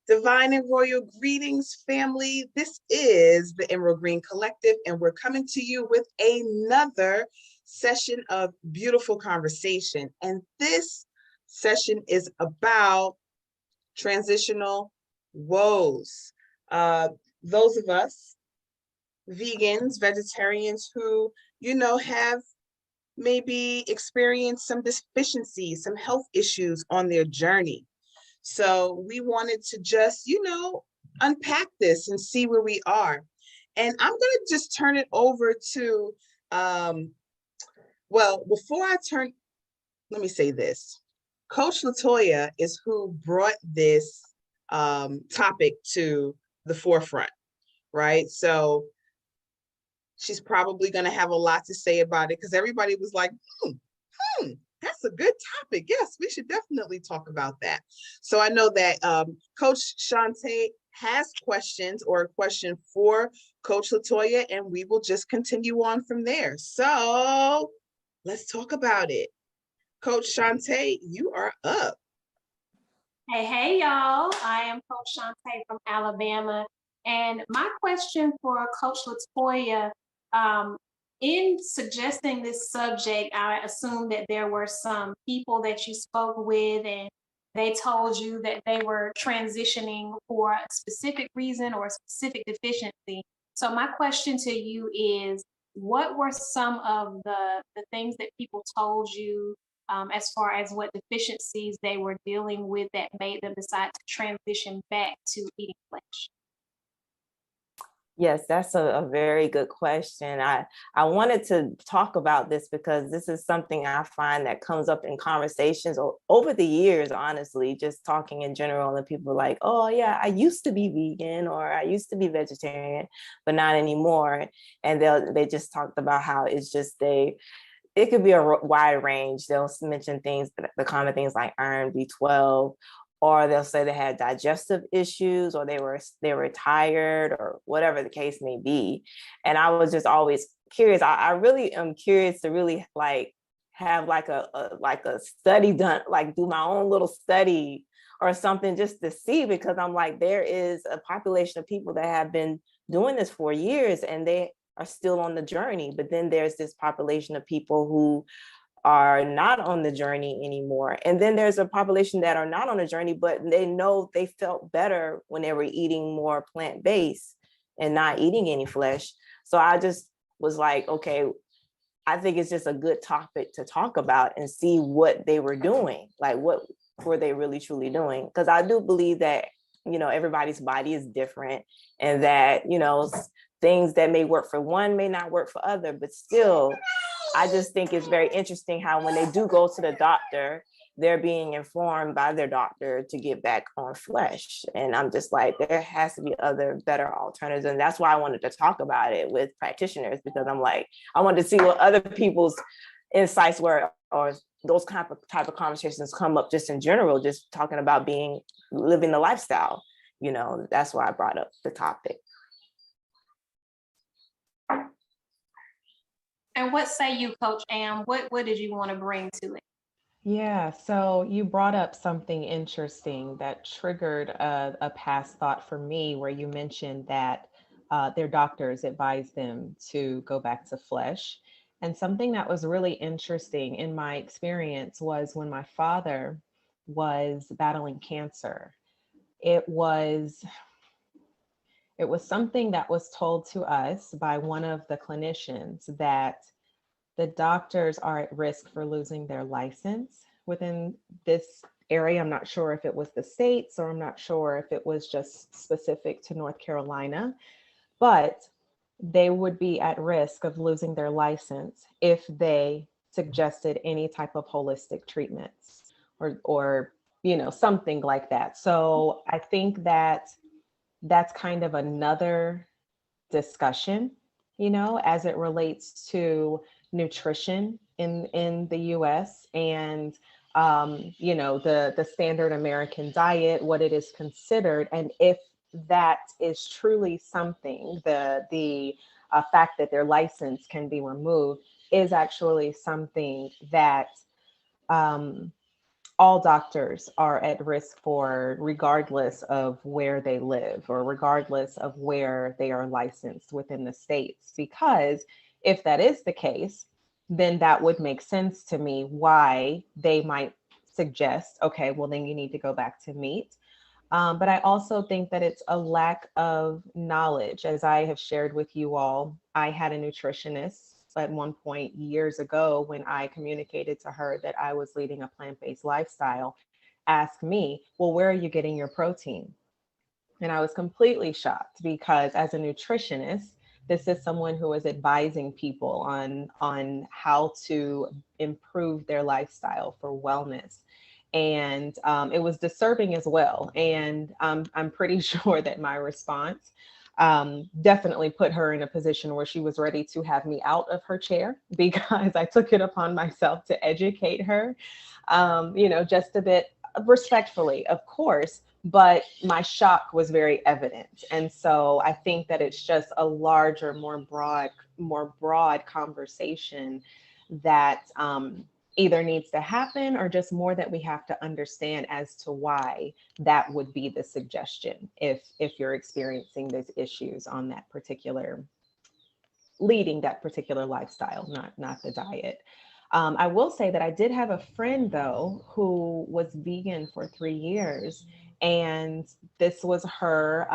Divine and royal greetings, family. This is the Emerald Green Collective, and we're coming to you with another session of beautiful conversation. And this session is about transitional woes. Those of us, vegans, vegetarians who, have maybe experienced some deficiencies, some health issues on their journey. So we wanted to just, unpack this and see where we are. And I'm going to just turn it over to, let me say this. Coach Latoya is who brought this topic to the forefront, right? So she's probably going to have a lot to say about it because everybody was like, that's a good topic. Yes, we should definitely talk about that. So I know that Coach Shantae has questions or a question for Coach Latoya, and we will just continue on from there. So let's talk about it. Coach Shantae, you are up. Hey, y'all. I am Coach Shantae from Alabama. And my question for Coach Latoya, in suggesting this subject, I assume that there were some people that you spoke with and they told you that they were transitioning for a specific reason or a specific deficiency. So my question to you is, what were some of the things that people told you as far as what deficiencies they were dealing with that made them decide to transition back to eating flesh? Yes, that's a very good question. I wanted to talk about this because this is something I find that comes up in conversations over the years, honestly, just talking in general, and people are like, oh yeah, I used to be vegan or I used to be vegetarian, but not anymore. And they just talked about how it's just it could be a wide range. They'll mention things, the common things like iron, B12, or they'll say they had digestive issues, or they were tired, or whatever the case may be. And I was just always curious. I really am curious to really have a study done, do my own little study or something just to see, because I'm like, there is a population of people that have been doing this for years and they are still on the journey. But then there's this population of people who are not on the journey anymore. And then there's a population that are not on the journey, but they know they felt better when they were eating more plant-based and not eating any flesh. So I just was like, okay, I think it's just a good topic to talk about and see what they were doing. Like, what were they really truly doing? Because I do believe that, everybody's body is different, and that, things that may work for one may not work for other, but still, I just think it's very interesting how when they do go to the doctor, they're being informed by their doctor to get back on flesh. And I'm just like, there has to be other better alternatives. And that's why I wanted to talk about it with practitioners, because I'm like, I wanted to see what other people's insights were, or those type of conversations come up just in general, just talking about living the lifestyle. That's why I brought up the topic. And what say you, Coach Am? What did you want to bring to it? Yeah, so you brought up something interesting that triggered a past thought for me, where you mentioned that their doctors advised them to go back to flesh. And something that was really interesting in my experience was when my father was battling cancer. It was something that was told to us by one of the clinicians, that the doctors are at risk for losing their license within this area. I'm not sure if it was the states, or I'm not sure if it was just specific to North Carolina, but they would be at risk of losing their license if they suggested any type of holistic treatments or something like that. So I think that that's kind of another discussion, as it relates to nutrition in the US, and the standard American diet, what it is considered, and if that is truly something, the fact that their license can be removed is actually something that all doctors are at risk for, regardless of where they live or regardless of where they are licensed within the states. Because if that is the case, then that would make sense to me why they might suggest, okay, well, then you need to go back to meat. But I also think that it's a lack of knowledge. As I have shared with you all, I had a nutritionist at one point years ago when I communicated to her that I was leading a plant-based lifestyle, ask me, well, where are you getting your protein? And I was completely shocked because as a nutritionist, this is someone who is advising people on how to improve their lifestyle for wellness. And it was disturbing as well. And I'm pretty sure that my response definitely put her in a position where she was ready to have me out of her chair because I took it upon myself to educate her, just a bit respectfully, of course, but my shock was very evident. And so I think that it's just a larger, more broad conversation that either needs to happen or just more that we have to understand as to why that would be the suggestion if you're experiencing those issues on that particular, leading that particular lifestyle, not the diet. I will say that I did have a friend though who was vegan for 3 years, and this was her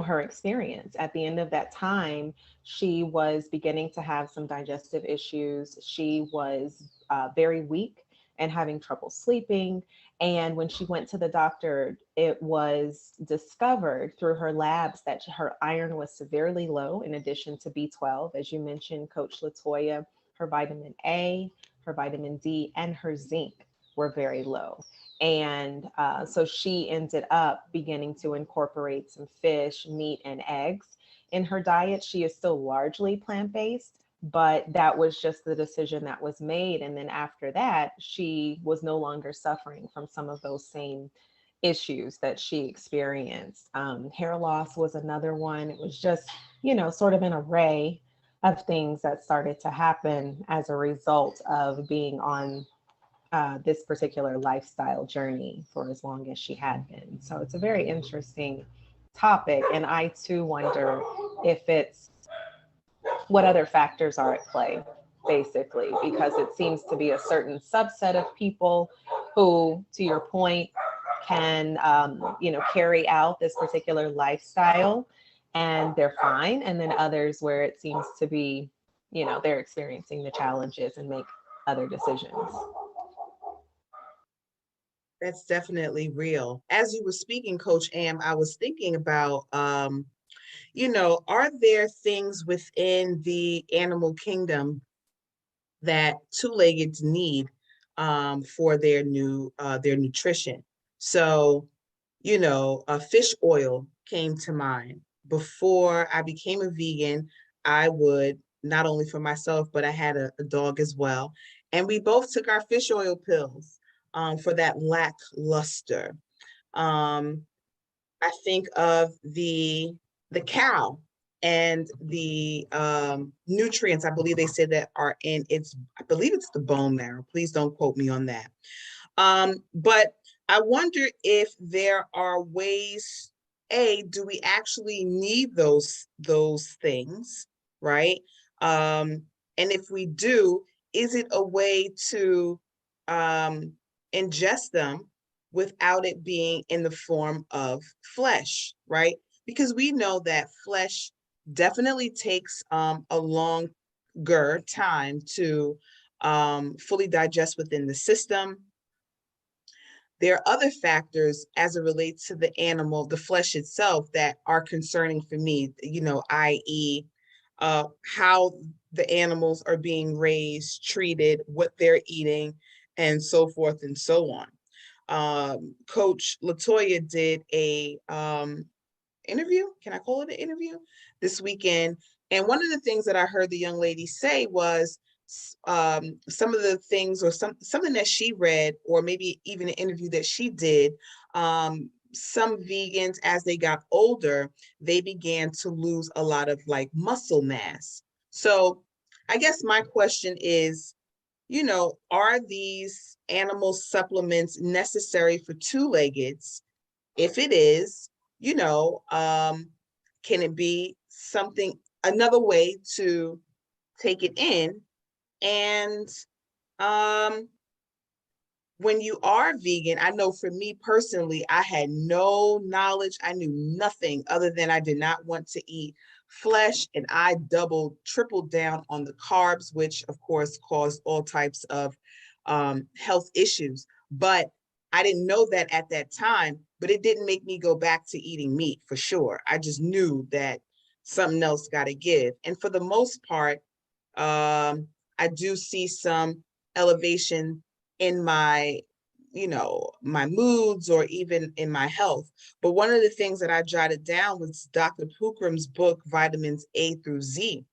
her experience. At the end of that time, she was beginning to have some digestive issues. She was very weak and having trouble sleeping. And when she went to the doctor, it was discovered through her labs that her iron was severely low, in addition to B12, as you mentioned, Coach Latoya. Her vitamin A, her vitamin D, and her zinc were very low. And so she ended up beginning to incorporate some fish, meat, and eggs in her diet. She is still largely plant-based, but that was just the decision that was made. And then after that, she was no longer suffering from some of those same issues that she experienced. Hair loss was another one. It was just, sort of an array of things that started to happen as a result of being on this particular lifestyle journey for as long as she had been. So it's a very interesting topic. And I too wonder if it's what other factors are at play, basically, because it seems to be a certain subset of people who, to your point, can, carry out this particular lifestyle and they're fine. And then others where it seems to be, they're experiencing the challenges and make other decisions. That's definitely real. As you were speaking, Coach Am, I was thinking about, are there things within the animal kingdom that two-leggeds need for their nutrition? So, fish oil came to mind. Before I became a vegan, I would, not only for myself, but I had a dog as well. And we both took our fish oil pills for that lackluster. I think of the cow and the nutrients, I believe they said that are in its, I believe it's the bone marrow. Please don't quote me on that. But I wonder if there are ways, do we actually need those things, right? And if we do, is it a way to ingest them without it being in the form of flesh, right? Because we know that flesh definitely takes a longer time to fully digest within the system. There are other factors as it relates to the animal, the flesh itself, that are concerning for me, i.e., how the animals are being raised, treated, what they're eating, and so forth and so on. Coach Latoya did a interview, can I call it an interview, this weekend. And one of the things that I heard the young lady say was some of the things, or something that she read, or maybe even an interview that she did, some vegans, as they got older, they began to lose a lot of like muscle mass. So I guess my question is, are these animal supplements necessary for two-leggeds? If it is, can it be another way to take it in? And when you are vegan, I know for me personally, I had no knowledge. I knew nothing other than I did not want to eat flesh, and I tripled down on the carbs, which of course caused all types of health issues. But I didn't know that at that time, but it didn't make me go back to eating meat for sure. I just knew that something else got to give. And for the most part, I do see some elevation in my my moods or even in my health. But one of the things that I jotted down was Dr. Pookram's book, Vitamins A through Z.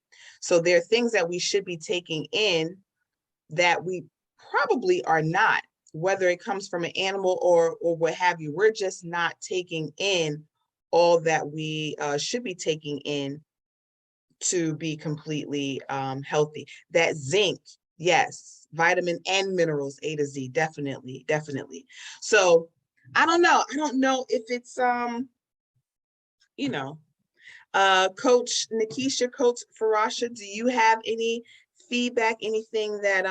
So there are things that we should be taking in that we probably are not, whether it comes from an animal or what have you. We're just not taking in all that we should be taking in to be completely healthy. That zinc, yes, vitamin and minerals, A to Z, definitely. So I don't know if it's Coach Nikisha, Coach Farasha, do you have any feedback, anything that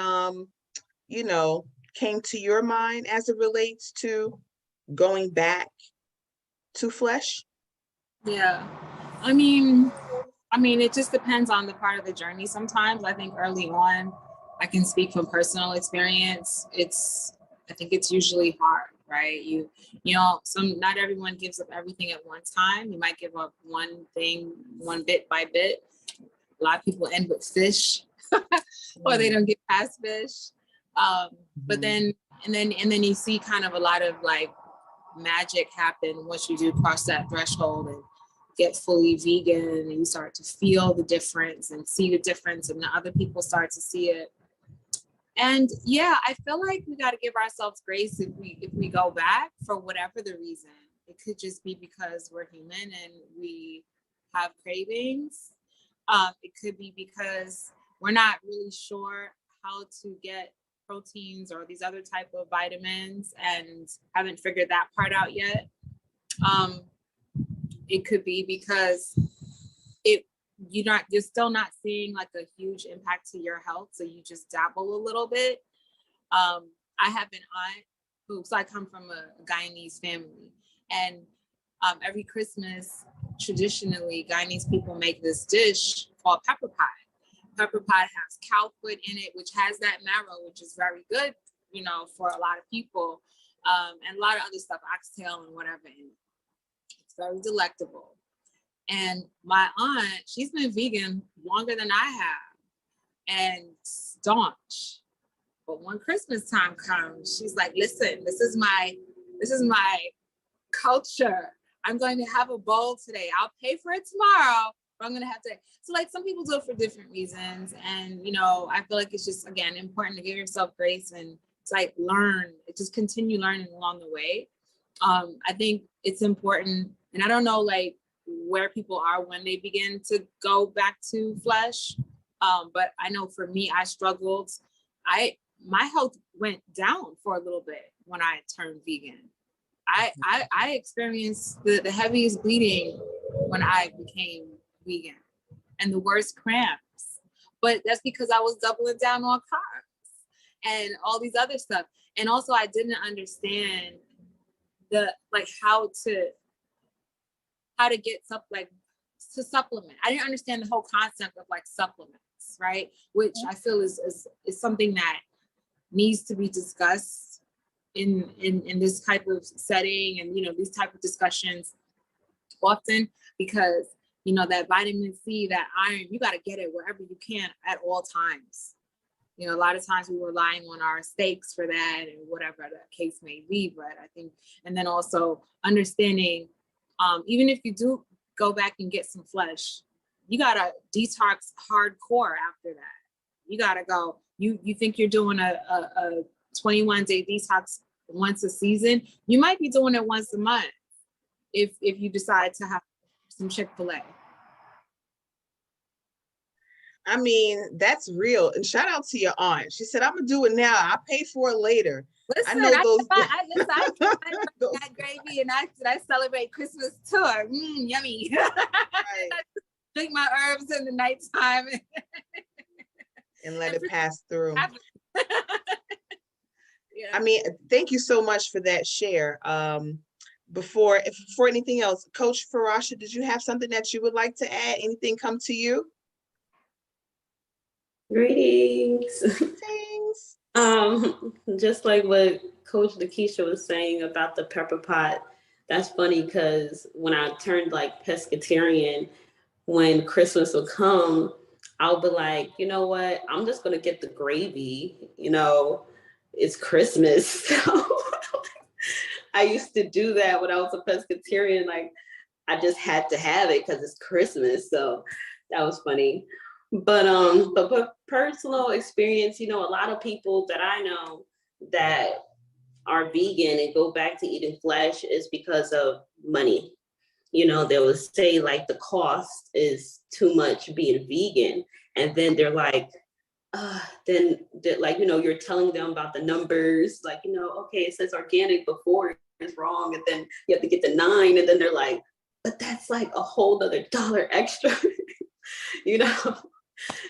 came to your mind as it relates to going back to flesh? Yeah, I mean, it just depends on the part of the journey. Sometimes I think early on, I can speak from personal experience. I think it's usually hard, right? Not everyone gives up everything at one time. You might give up one thing, one bit by bit. A lot of people end with fish, or they don't get past fish. But then you see kind of a lot of like magic happen once you do cross that threshold and get fully vegan, and you start to feel the difference and see the difference, and the other people start to see it. And yeah, I feel like we got to give ourselves grace if we go back for whatever the reason. It could just be because we're human and we have cravings. It could be because we're not really sure how to get proteins or these other type of vitamins and haven't figured that part out yet. It could be because you're still not seeing like a huge impact to your health, so you just dabble a little bit. I have an aunt so I come from a Guyanese family, and every Christmas, traditionally, Guyanese people make this dish called pepper pie. Pepper pie has cow foot in it, which has that marrow, which is very good, for a lot of people, and a lot of other stuff, oxtail and whatever in it. It's very delectable. And my aunt, she's been vegan longer than I have, and staunch. But when Christmas time comes, she's like, listen, this is my culture. I'm going to have a bowl today. I'll pay for it tomorrow, but I'm going to have to. So like some people do it for different reasons. And, I feel like it's just, again, important to give yourself grace and to like just continue learning along the way. I think it's important. And I don't know, like, where people are when they begin to go back to flesh. But I know for me, I struggled. My health went down for a little bit when I turned vegan. I experienced the heaviest bleeding when I became vegan and the worst cramps. But that's because I was doubling down on carbs and all these other stuff. And also I didn't understand how to get to supplement. I didn't understand the whole concept of like supplements, right? Which I feel is something that needs to be discussed in this type of setting, and these type of discussions often, because that vitamin C, that iron, you got to get it wherever you can at all times. A lot of times we were relying on our steaks for that and whatever the case may be. But I think, and then also understanding, even if you do go back and get some flesh, you got to detox hardcore after that. You got to go, you think you're doing a 21-day detox once a season, you might be doing it once a month if you decide to have some Chick-fil-A. I mean, that's real. And shout out to your aunt. She said, I'm gonna do it now. I'll pay for it later. Listen, I know those. I those that gravy and I celebrate Christmas too. Yummy. right. Drink my herbs in the nighttime. And let it pass through. Yeah. I mean, thank you so much for that share. Before anything else, Coach Farasha, did you have something that you would like to add? Anything come to you? Greetings. Things. Just like what Coach Lakeisha was saying about the pepper pot, that's funny because when I turned like pescatarian, when Christmas would come, I'll be like, you know what? I'm just gonna get the gravy. You know, it's Christmas. So I used to do that when I was a pescatarian. Like I just had to have it because it's Christmas. So that was funny. But personal experience, you know, a lot of people that I know that are vegan and go back to eating flesh is because of money. You know, they will say like the cost is too much being vegan. And then they're like, then like, you know, you're telling them about the numbers, like, you know, okay, it says organic before it's wrong. And then you have to get the 9. And then they're like, but that's like a whole other $1 extra, you know?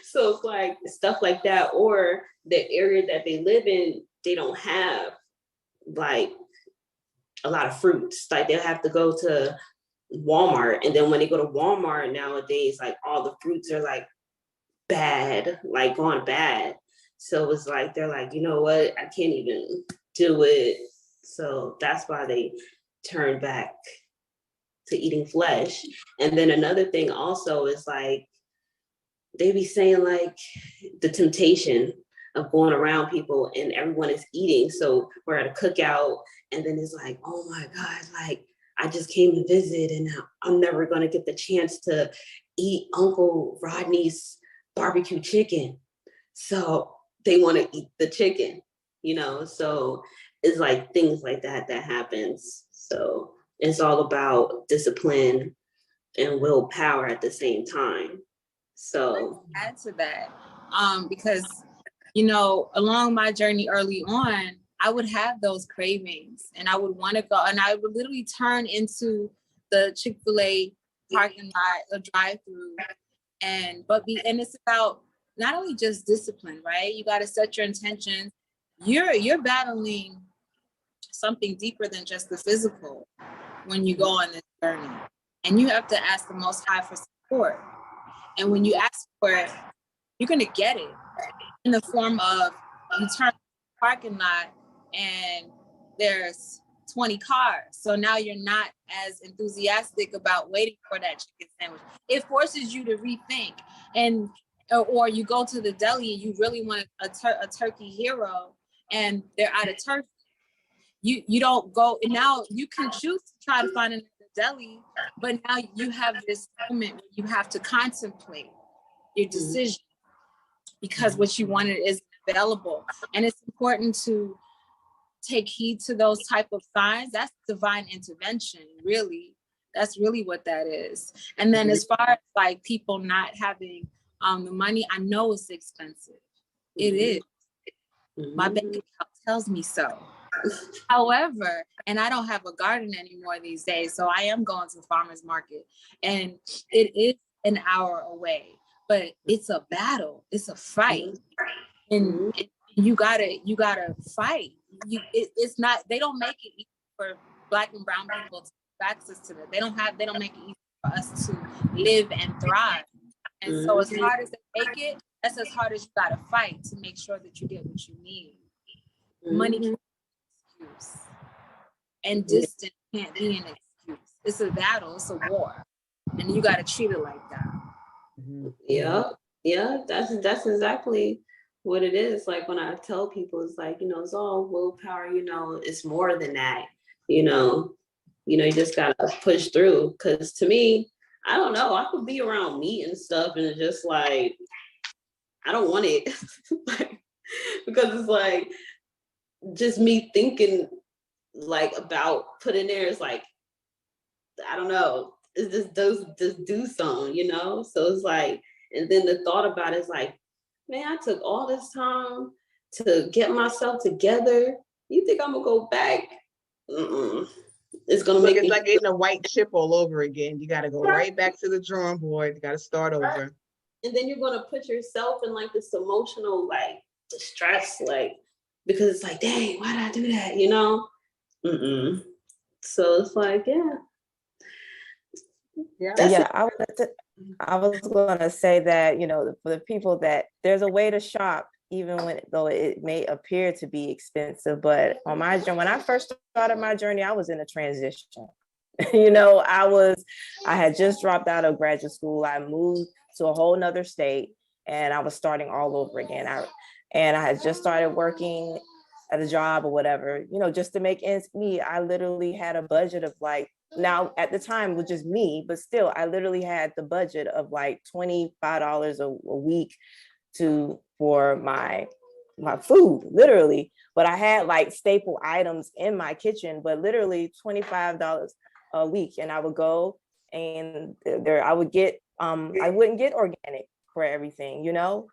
So it's like stuff like that, or the area that they live in, they don't have like a lot of fruits. Like they'll have to go to Walmart, and then when they go to Walmart nowadays, like all the fruits are like bad, like gone bad. So it's like they're like, you know what, I can't even do it. So that's why they turn back to eating flesh. And then another thing also is like they be saying like the temptation of going around people and everyone is eating. So we're at a cookout and then it's like, oh my God, like I just came to visit and I'm never gonna get the chance to eat Uncle Rodney's barbecue chicken. So they wanna eat the chicken, you know? So it's like things like that happens. So it's all about discipline and willpower at the same time. So add to that, because you know, along my journey early on, I would have those cravings and I would want to go, and I would literally turn into the Chick-fil-A parking lot, a drive-through, and it's about not only just discipline, right? You got to set your intentions. You're battling something deeper than just the physical when you go on this journey, and you have to ask the Most High for support. And when you ask for it, you're going to get it in the form of you turn the parking lot and there's 20 cars. So now you're not as enthusiastic about waiting for that chicken sandwich. It forces you to rethink. And or you go to the deli and you really want a turkey hero and they're out of turkey. You don't go, and now you can choose to try to find another deli, but now you have this moment where you have to contemplate your decision because what you wanted is available. And it's important to take heed to those type of signs. That's divine intervention, really. That's really what that is. And then as far as like people not having the money, I know it's expensive. It is. My bank account tells me so. However, and I don't have a garden anymore these days, so I am going to the farmer's market, and it is an hour away, but it's a battle, it's a fight, and you gotta fight. It's not, they don't make it easy for Black and brown people to have access to that. They don't make it easy for us to live and thrive. And so as hard as they make it, that's as hard as you gotta fight to make sure that you get what you need. Money can't be an excuse, and distance can't be an excuse. It's a battle, it's a war, and you gotta treat it like that. Yeah, that's exactly what it is. Like when I tell people, it's like, you know, it's all willpower, you know, it's more than that, you know, you just gotta push through. Cause to me, I don't know, I could be around meat and stuff and it's just like, I don't want it. Like, because it's like, just me thinking like about putting there is like, I don't know, it's just do something, you know? So it's like, And then the thought about it is like, man, I took all this time to get myself together. You think I'm gonna go back? It's gonna make it's me like getting a white chip all over again. You got to go right back to the drawing board. You got to start over. And then you're gonna put yourself in like this emotional like distress, like because it's like, dang, why did I do that? You know? So it's like, yeah. Yeah, I was gonna say that, you know, for the people that there's a way to shop, even though it may appear to be expensive. But on my journey, when I first started my journey, I was in a transition. You know, I had just dropped out of graduate school. I moved to a whole nother state and I was starting all over again. I had just started working at a job or whatever, you know, just to make ends meet. I literally had a budget of like, now at the time it was just me, but still I literally had the budget of like $25 a week for my food, literally. But I had like staple items in my kitchen, but literally $25 a week. And I would go and I would get, I wouldn't get organic for everything, you know.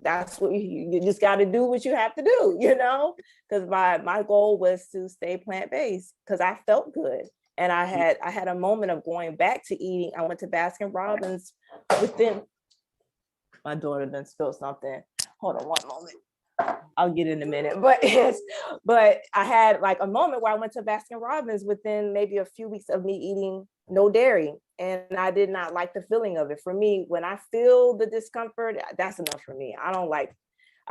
That's what you just got to do what you have to do, you know, because my goal was to stay plant-based because I felt good. And I had a moment of going back to eating. I went to Baskin Robbins within, my daughter done spilled something. Hold on one moment. I'll get in a minute. But I had like a moment where I went to Baskin Robbins within maybe a few weeks of me eating no dairy. And I did not like the feeling of it. For me, when I feel the discomfort, that's enough for me. I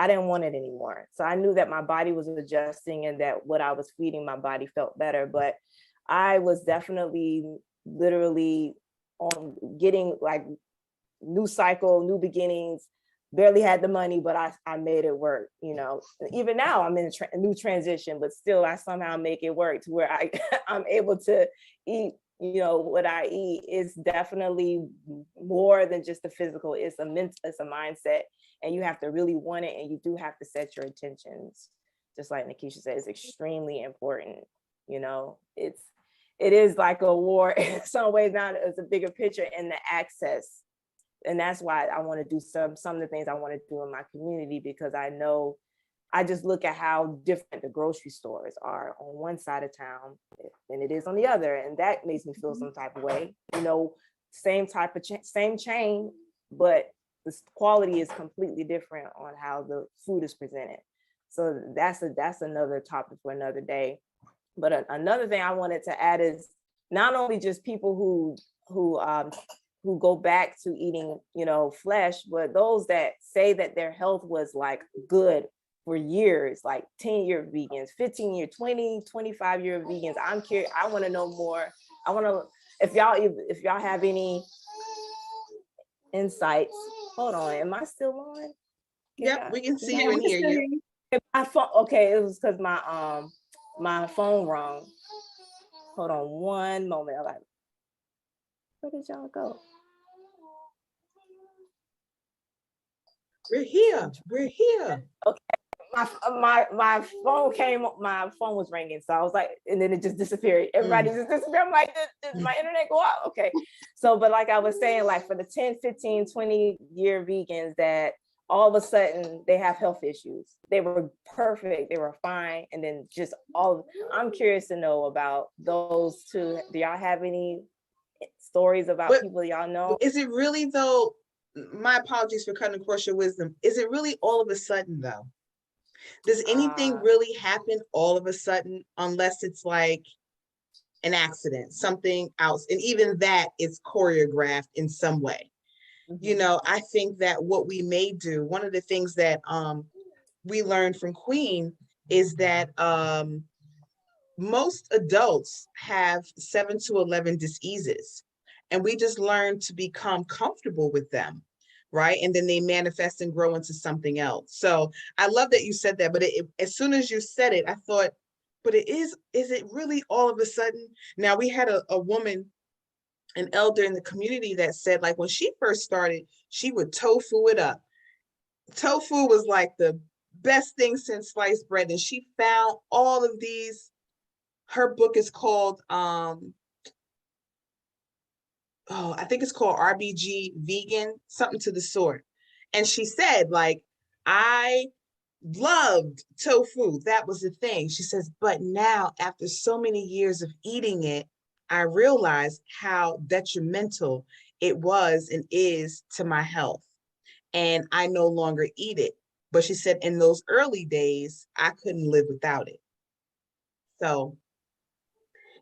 didn't want it anymore. So I knew that my body was adjusting and that what I was feeding my body felt better. But I was definitely literally on getting like new cycle, new beginnings, barely had the money, but I made it work, you know. Even now I'm in a new transition, but still I somehow make it work to where I'm able to eat, you know, what I eat is definitely more than just the physical. It's a mindset, and you have to really want it, and you do have to set your intentions. Just like Nikisha said, it's extremely important, you know. It is like a war in some ways. Now it's a bigger picture and the access. And that's why I want to do some of the things I want to do in my community, because I know I just look at how different the grocery stores are on one side of town than it is on the other. And that makes me feel some type of way, you know, same type of same chain, but the quality is completely different on how the food is presented. So that's another topic for another day. But another thing I wanted to add is not only just people who go back to eating, you know, flesh, but those that say that their health was like good for years, like 10-year vegans, 15-year, 20, 25-year vegans. I'm curious. I want to know more. I want to, if y'all have any insights. Hold on, am I still on? Yep, we can see you and hear you. My phone, okay, it was because my phone rang. Hold on one moment. I'm like, where did y'all go? We're here. We're here. Okay. My phone was ringing, so I was like, and then it just disappeared. Everybody just disappeared. I'm like, did my internet go out? Okay. So, but like I was saying, like for the 10, 15, 20-year vegans that all of a sudden they have health issues. They were perfect, they were fine, and then just I'm curious to know about those two. Do y'all have any stories about people y'all know? Is it really though? My apologies for cutting across your wisdom. Is it really all of a sudden though? Does anything really happen all of a sudden, unless it's like an accident, something else? And even that is choreographed in some way. You know, I think that what we may do, one of the things that we learned from Queen is that most adults have 7 to 11 diseases, and we just learn to become comfortable with them, right? And then they manifest and grow into something else. So I love that you said that, but as soon as you said it, I thought, but is it really all of a sudden? Now, we had a woman, an elder in the community, that said, like, when she first started, she would tofu it up. Tofu was like the best thing since sliced bread. And she found all of these, her book is called oh, I think it's called RBG Vegan, something to the sort. And she said, like, I loved tofu. That was the thing. She says, but now after so many years of eating it, I realized how detrimental it was and is to my health. And I no longer eat it. But she said in those early days, I couldn't live without it. So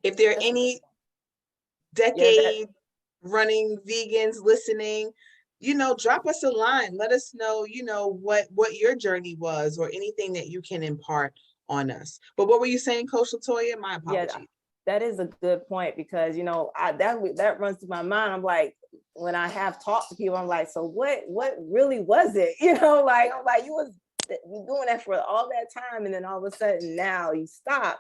if there are any decade running vegans listening, drop us a line. Let us know, what your journey was or anything that you can impart on us. But what were you saying, Coach Latoya? My apologies. Yeah, that is a good point, because that runs through my mind. I'm like, when I have talked to people, I'm like, so what really was it? Like, I'm like, you doing that for all that time, and then all of a sudden now you stop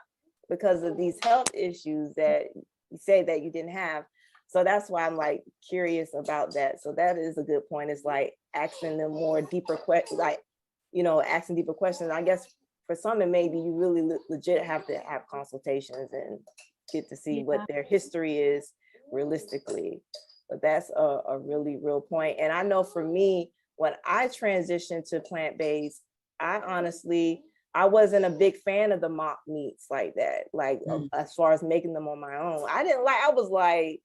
because of these health issues that you say that you didn't have. So that's why I'm like curious about that. So that is a good point. It's like asking them more deeper questions, asking deeper questions. I guess for some, it maybe you really legit have to have consultations and get to see what their history is realistically. But that's a really real point. And I know for me, when I transitioned to plant-based, I wasn't a big fan of the mock meats like that. Like as far as making them on my own, I was like,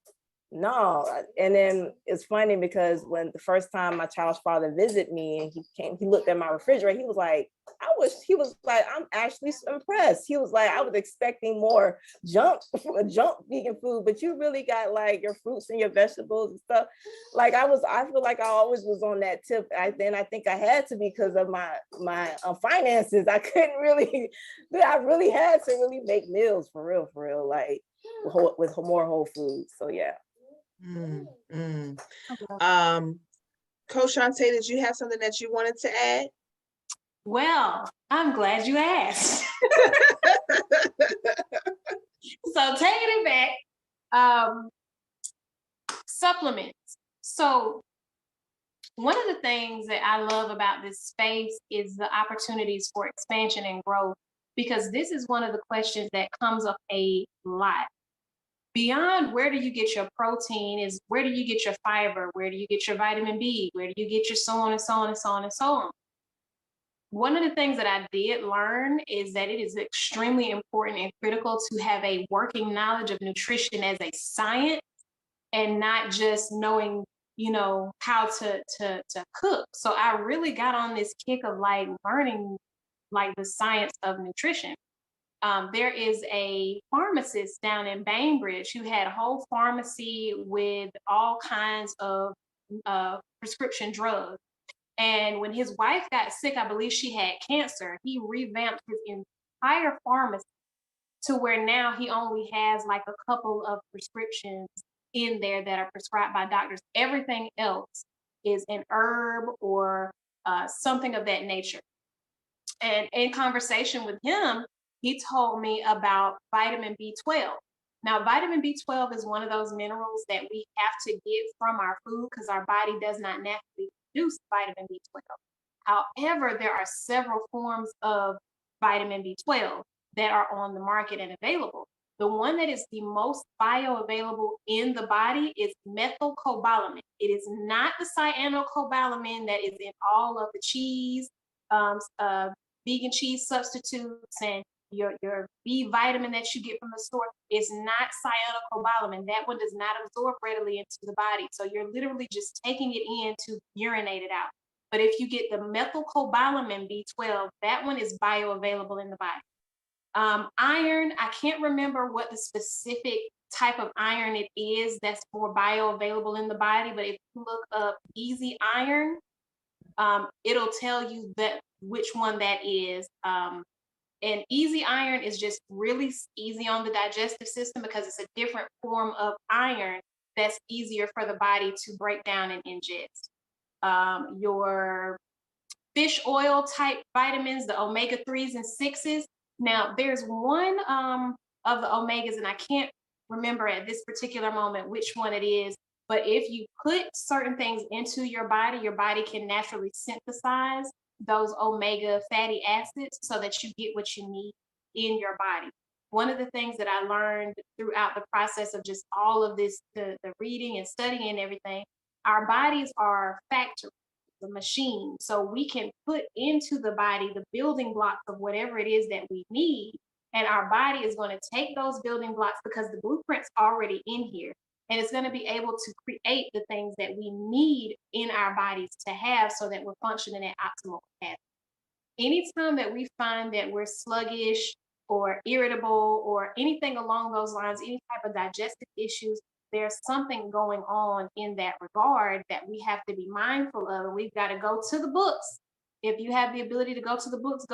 no. And then it's funny because when the first time my child's father visited me and he looked at my refrigerator, he was like, I'm actually impressed. He was like, I was expecting more junk vegan food, but you really got like your fruits and your vegetables and stuff. Like I feel like I always was on that tip. I think I had to because of my finances. I really had to really make meals for real, like with more whole foods. So yeah. Coach Shantae, did you have something that you wanted to add? Well, I'm glad you asked. So taking it back, supplements. So one of the things that I love about this space is the opportunities for expansion and growth, because this is one of the questions that comes up a lot. Beyond where do you get your protein is where do you get your fiber? Where do you get your vitamin B? Where do you get your so on and so on and so on and so on? One of the things that I did learn is that it is extremely important and critical to have a working knowledge of nutrition as a science and not just knowing, how to cook. So I really got on this kick of like learning like the science of nutrition. There is a pharmacist down in Bainbridge who had a whole pharmacy with all kinds of prescription drugs. And when his wife got sick, I believe she had cancer, he revamped his entire pharmacy to where now he only has like a couple of prescriptions in there that are prescribed by doctors. Everything else is an herb or something of that nature. And in conversation with him, he told me about vitamin B12. Now, vitamin B12 is one of those minerals that we have to get from our food because our body does not naturally produce vitamin B12. However, there are several forms of vitamin B12 that are on the market and available. The one that is the most bioavailable in the body is methylcobalamin. It is not the cyanocobalamin that is in all of the cheese, vegan cheese substitutes and your B vitamin that you get from the store. Is not cyanocobalamin. That one does not absorb readily into the body. So you're literally just taking it in to urinate it out. But if you get the methylcobalamin B12, that one is bioavailable in the body. Iron, I can't remember what the specific type of iron it is that's more bioavailable in the body, but if you look up easy iron, it'll tell you that which one that is. And easy iron is just really easy on the digestive system because it's a different form of iron that's easier for the body to break down and ingest. Your fish oil type vitamins, the omega-3s and 6s. Now, there's one of the omegas, and I can't remember at this particular moment which one it is, but if you put certain things into your body can naturally synthesize those omega fatty acids so that you get what you need in your body. one of the things that I learned throughout the process of just all of this, the reading and studying and everything, our bodies are factories, the machine. So we can put into the body the building blocks of whatever it is that we need. And our body is going to take those building blocks because the blueprint's already in here. And it's going to be able to create the things that we need in our bodies to have so that we're functioning at optimal capacity. Anytime that we find that we're sluggish or irritable or anything along those lines, any type of digestive issues, there's something going on in that regard that we have to be mindful of. And we've got to go to the books. If you have the ability to go to the books,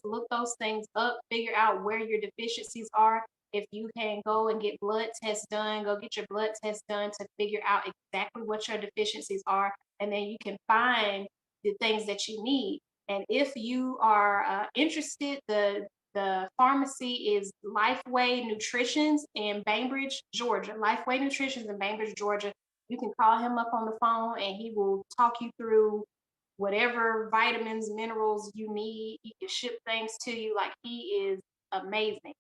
look those things up, figure out where your deficiencies are. If you can go and get blood tests done, go get your blood test done to figure out exactly what your deficiencies are. And then you can find the things that you need. And if you are interested, the pharmacy is Lifeway Nutritions in Bainbridge, Georgia. Lifeway Nutritions in Bainbridge, Georgia. You can call him up on the phone and he will talk you through whatever vitamins, minerals you need. He can ship things to you. Like, he is amazing.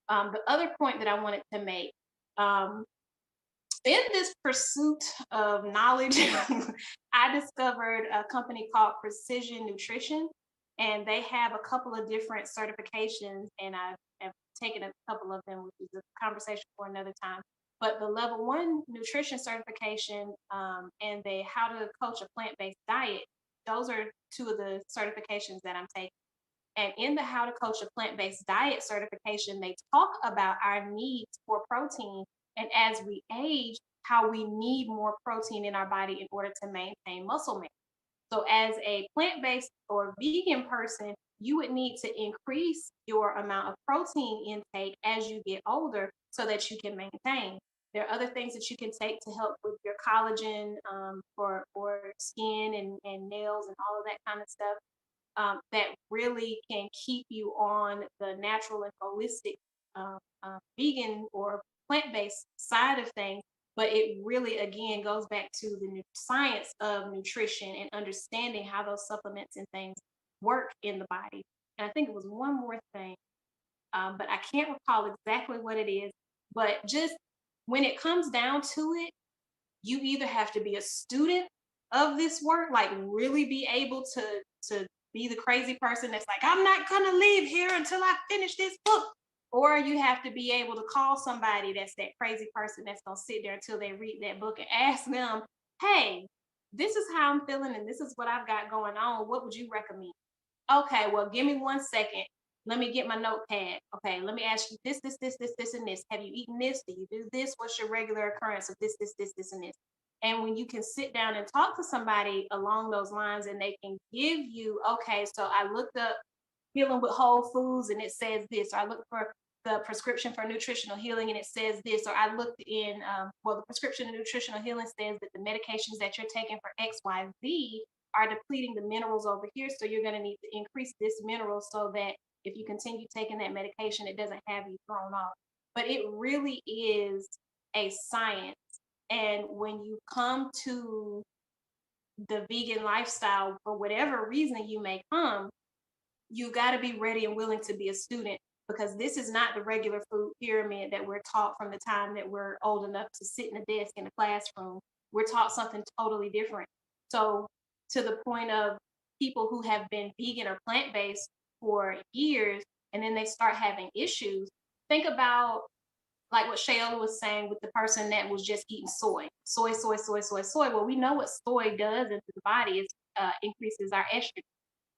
The other point that I wanted to make, in this pursuit of knowledge, I discovered a company called Precision Nutrition, and they have a couple of different certifications, and I've taken a couple of them, which is a conversation for another time. But the level 1 nutrition certification and the how to coach a plant-based diet, those are 2 of the certifications that I'm taking. And in the how to coach a plant-based diet certification, they talk about our needs for protein. And as we age, how we need more protein in our body in order to maintain muscle mass. So as a plant-based or vegan person, you would need to increase your amount of protein intake as you get older so that you can maintain. There are other things that you can take to help with your collagen for skin and nails and all of that kind of stuff. That really can keep you on the natural and holistic vegan or plant-based side of things. But it really, again, goes back to the science of nutrition and understanding how those supplements and things work in the body. And I think it was one more thing, but I can't recall exactly what it is. But just when it comes down to it, you either have to be a student of this work, like really be able to be the crazy person that's like, I'm not gonna leave here until I finish this book. Or you have to be able to call somebody that's that crazy person that's gonna sit there until they read that book and ask them, hey, this is how I'm feeling and this is what I've got going on. What would you recommend? Okay, well, give me 1 second. Let me get my notepad. Okay, let me ask you this, and this. Have you eaten this? Do you do this? What's your regular occurrence of this, and this? And when you can sit down and talk to somebody along those lines and they can give you, okay, so I looked up healing with whole foods and it says this, or I looked for the prescription for nutritional healing and it says this, or I looked in, well, the prescription of nutritional healing says that the medications that you're taking for X, Y, Z are depleting the minerals over here. So you're going to need to increase this mineral so that if you continue taking that medication, it doesn't have you thrown off. But it really is a science. And when you come to the vegan lifestyle, for whatever reason you may come, you got to be ready and willing to be a student, because this is not the regular food pyramid that we're taught from the time that we're old enough to sit in a desk in a classroom. We're taught something totally different. So to the point of people who have been vegan or plant-based for years, and then they start having issues, think about like what Shayla was saying with the person that was just eating soy. Well, we know what soy does into the body is increases our estrogen.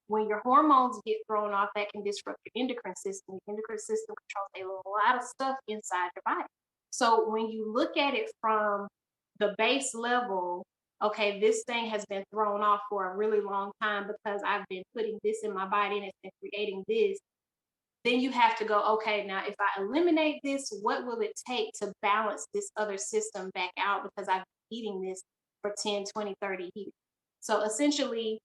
When your hormones get thrown off, that can disrupt your endocrine system. Your endocrine system controls a lot of stuff inside your body. So when you look at it from the base level, okay, this thing has been thrown off for a really long time because I've been putting this in my body and it's been creating this. Then you have to go, okay, now if I eliminate this, what will it take to balance this other system back out? Because I've been eating this for 10, 20, 30 years. So essentially,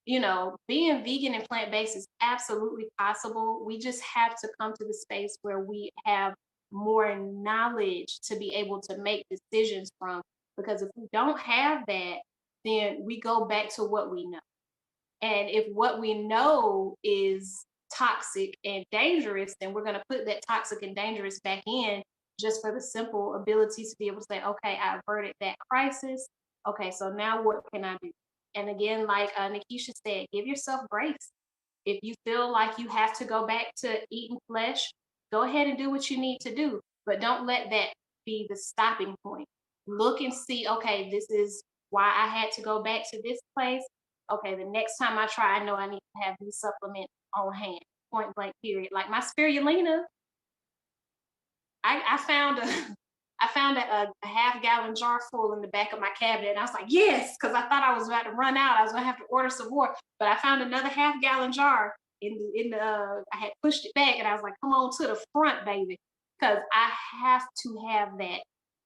you know, being vegan and plant-based is absolutely possible. We just have to come to the space where we have more knowledge to be able to make decisions from. Because if we don't have that, then we go back to what we know. And if what we know is toxic and dangerous, then we're going to put that toxic and dangerous back in just for the simple ability to be able to say, okay, I averted that crisis. Okay, so now what can I do? And again, like Nikisha said, give yourself grace. If you feel like you have to go back to eating flesh, go ahead and do what you need to do, but don't let that be the stopping point. Look and see, okay, this is why I had to go back to this place. Okay, the next time I try, I know I need to have these supplements on hand, point blank period. Like my spirulina, I found a half-gallon jar full in the back of my cabinet, and I was like, yes, because I thought I was about to run out. I was gonna have to order some more, but I found another half-gallon jar I had pushed it back, and I was like, come on to the front, baby, because I have to have that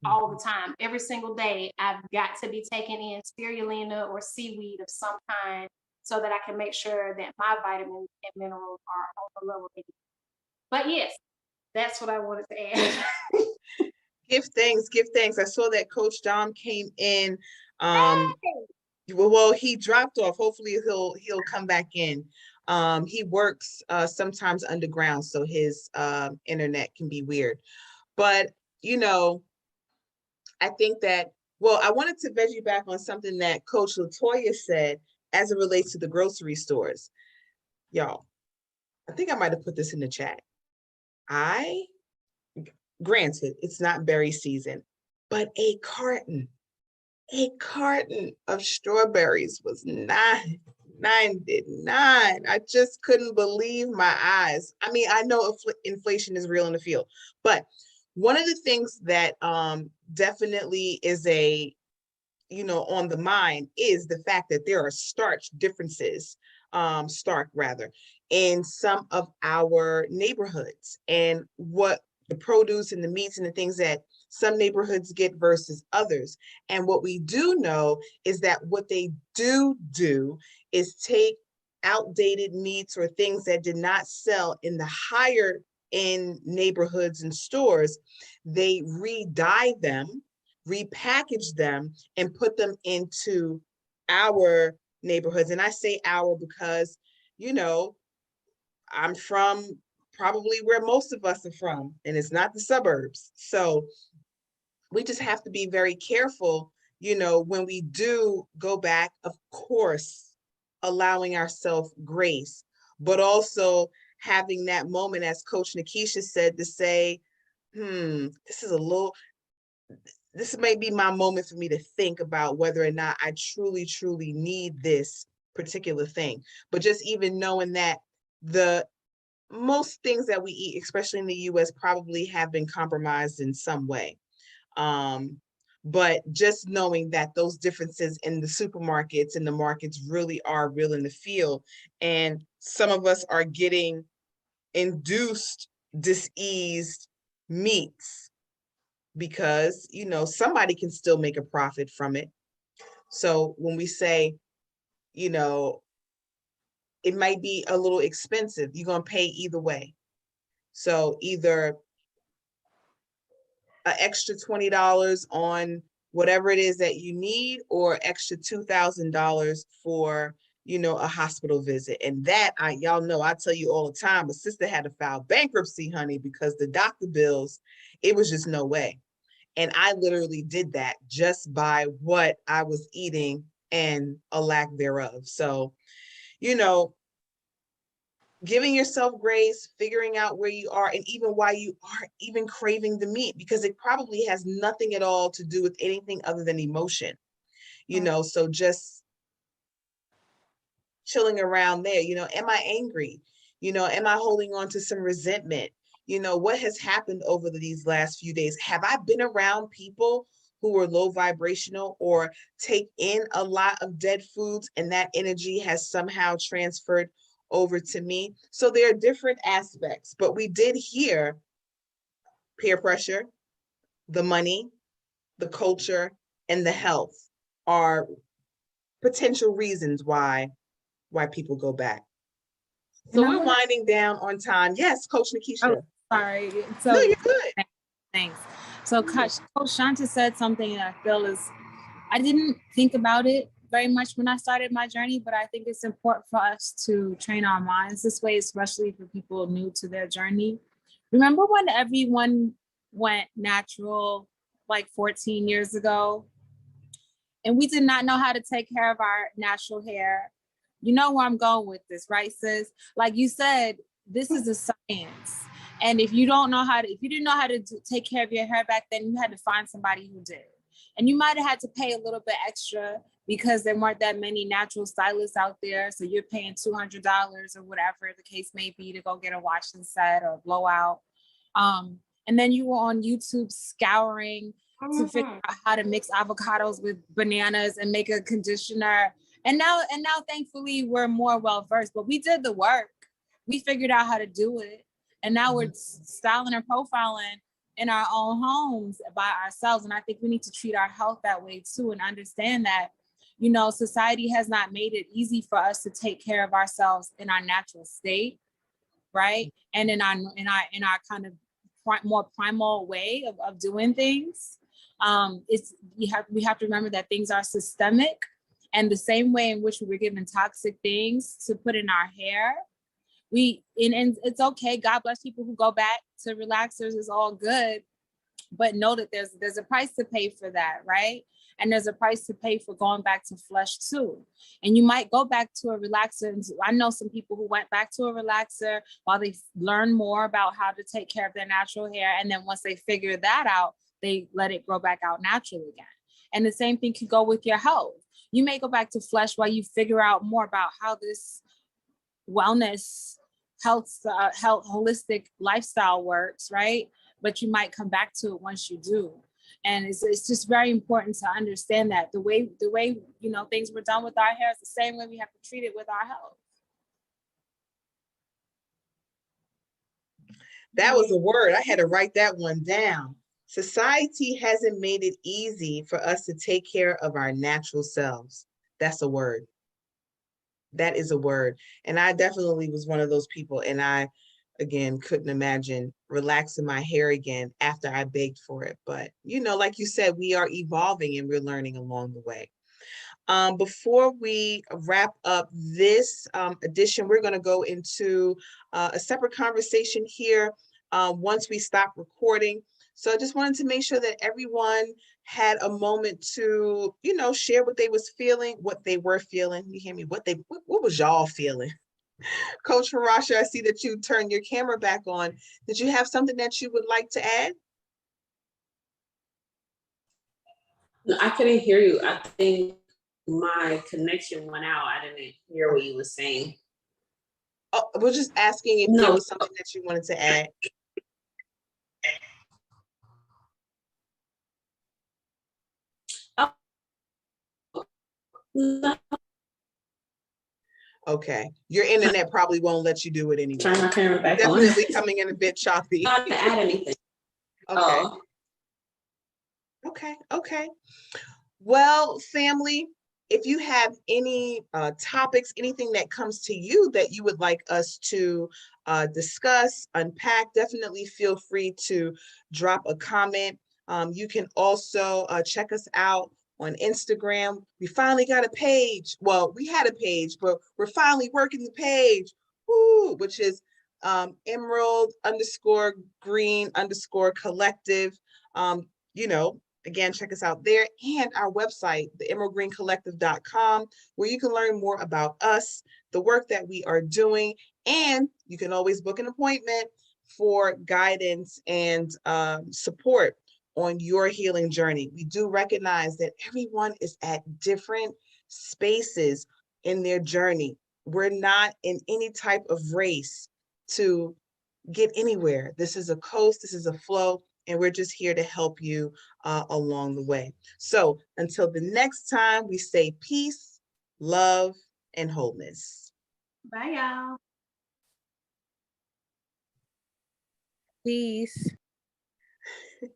all the time. Every single day, I've got to be taking in spirulina or seaweed of some kind so that I can make sure that my vitamins and minerals are on the level they need. But yes, that's what I wanted to add. Give thanks, give thanks. I saw that Coach Dom came in. Well, he dropped off. Hopefully he'll come back in. He works sometimes underground, so his internet can be weird. But I think that, well, I wanted to veg you back on something that Coach Latoya said as it relates to the grocery stores. Y'all, I think I might have put this in the chat. Granted, it's not berry season, but a carton of strawberries was $9.99. I just couldn't believe my eyes. I mean, I know inflation is real in the field, but one of the things that definitely is on the mind is the fact that there are stark differences, in some of our neighborhoods, and what the produce and the meats and the things that some neighborhoods get versus others. And what we do know is that what they do is take outdated meats or things that did not sell in the higher end neighborhoods and stores. They re-dye them, repackage them, and put them into our neighborhoods. And I say our because, I'm from probably where most of us are from, and it's not the suburbs. So we just have to be very careful, when we do go back, of course, allowing ourselves grace, but also having that moment, as Coach Nikisha said, to say, this may be my moment for me to think about whether or not I truly, truly need this particular thing. But just even knowing that the most things that we eat, especially in the US, probably have been compromised in some way. But just knowing that those differences in the supermarkets and the markets really are real in the field. And some of us are getting induced, diseased meats because, somebody can still make a profit from it. So when we say, it might be a little expensive, you're going to pay either way. So either an extra $20 on whatever it is that you need, or extra $2,000 for, a hospital visit. And that, y'all know, I tell you all the time, a sister had to file bankruptcy, honey, because the doctor bills, it was just no way. And I literally did that just by what I was eating and a lack thereof. So, giving yourself grace, figuring out where you are, and even why you are even craving the meat, because it probably has nothing at all to do with anything other than emotion, so just chilling around there, am I angry? Am I holding on to some resentment? What has happened over these last few days? Have I been around people who are low vibrational or take in a lot of dead foods, and that energy has somehow transferred over to me? So there are different aspects, but we did hear peer pressure, the money, the culture, and the health are potential reasons why people go back. So we're winding down on time. Yes, Coach Nikisha. Oh, sorry. So no, you're good. Thanks. So Coach Shanta said something that I feel I didn't think about it very much when I started my journey, but I think it's important for us to train our minds this way, especially for people new to their journey. Remember when everyone went natural like 14 years ago? And we did not know how to take care of our natural hair. You know where I'm going with this, right, sis? Like you said, this is a science. And if you don't know how to, if you didn't know how to take care of your hair back then, you had to find somebody who did. And you might have had to pay a little bit extra because there weren't that many natural stylists out there. So you're paying $200 or whatever the case may be to go get a wash and set or blowout. And then you were on YouTube scouring to figure out how to mix avocados with bananas and make a conditioner. And now thankfully we're more well-versed, but we did the work. We figured out how to do it. And now we're styling and profiling in our own homes by ourselves. And I think we need to treat our health that way too, and understand that, you know, society has not made it easy for us to take care of ourselves in our natural state, right? And in our kind of more primal way of doing things. We have to remember that things are systemic, and the same way in which we were given toxic things to put in our hair, and it's okay. God bless people who go back to relaxers, is all good, but know that there's a price to pay for that, right? And there's a price to pay for going back to flesh too. And you might go back to a relaxer. And I know some people who went back to a relaxer while they learn more about how to take care of their natural hair. And then once they figure that out, they let it grow back out naturally again. And the same thing could go with your health. You may go back to flesh while you figure out more about how this wellness, health, holistic lifestyle works, right? But you might come back to it once you do. And it's just very important to understand that the way, you know, things were done with our hair is the same way we have to treat it with our health. That was a word. I had to write that one down. Society hasn't made it easy for us to take care of our natural selves. That's a word. That is a word. And I definitely was one of those people. And I, again, couldn't imagine relaxing my hair again after I begged for it. But, you know, like you said, we are evolving and we're learning along the way. Before we wrap up this edition, we're going to go into a separate conversation here once we stop recording. So I just wanted to make sure that everyone had a moment to, you know, share what they was feeling, what they were feeling. You hear me? What was y'all feeling? Coach Farasha, I see that you turned your camera back on. Did you have something that you would like to add? No, I couldn't hear you. I think my connection went out. I didn't hear what you were saying. Oh, we're just asking if there was something that you wanted to add. No. Okay, your internet probably won't let you do it anyway. Turn my camera back Definitely on. coming in a bit choppy. Not to add anything. Okay. Okay. Well, family, if you have any topics, anything that comes to you that you would like us to discuss, unpack, definitely feel free to drop a comment. You can also check us out on Instagram. We finally got a page. Well, we had a page, but we're finally working the page, which is emerald_green_collective. You know, again, check us out there, and our website, the emeraldgreencollective.com, where you can learn more about us, the work that we are doing, and you can always book an appointment for guidance and support on your healing journey. We do recognize that everyone is at different spaces in their journey. We're not in any type of race to get anywhere. This is a coast, this is a flow, and we're just here to help you along the way. So until the next time, we say peace, love, and wholeness. Bye, y'all. Peace. Peace.